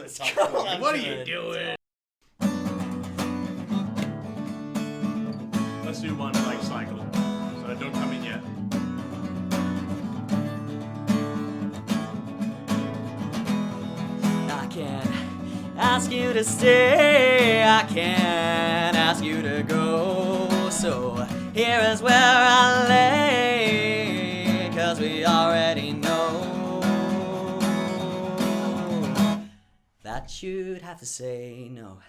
chocolate popcorn. What are you doing? Let's do one like cycle. So don't come in yet. I can't ask you to stay, I can't ask you to go. So here is where I lay, 'cause we already know that you'd have to say no.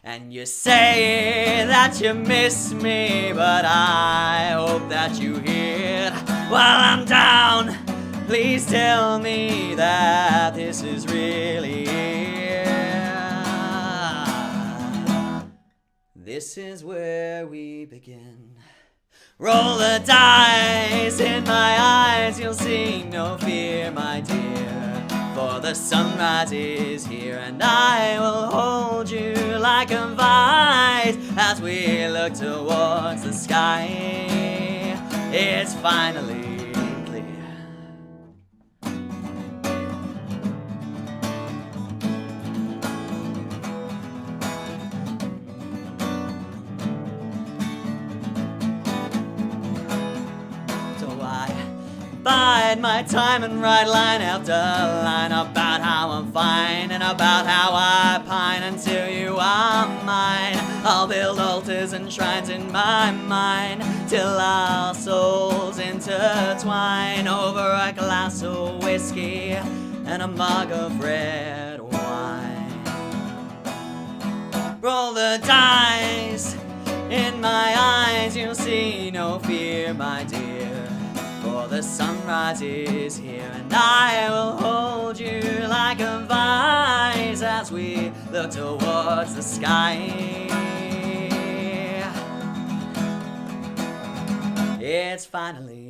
And you say that you miss me, but I hope that you hear it while I'm down. Please tell me that this is really it. This is where we begin. Roll the dice in my eyes, you'll see no fear, my dear. For the sunrise is here, and I will hold you like a vise as we look towards the sky. It's finally clear. So I bide my time and write line after line about how I'm fine and about how I pine until you are mine. I'll build altars and shrines in my mind till our souls intertwine over a glass of whiskey and a mug of red wine. Roll the dice in my eyes, you'll see no fear, my dear. For the sunrise is here, and I will hold you like a vise as we look towards the sky. It's finally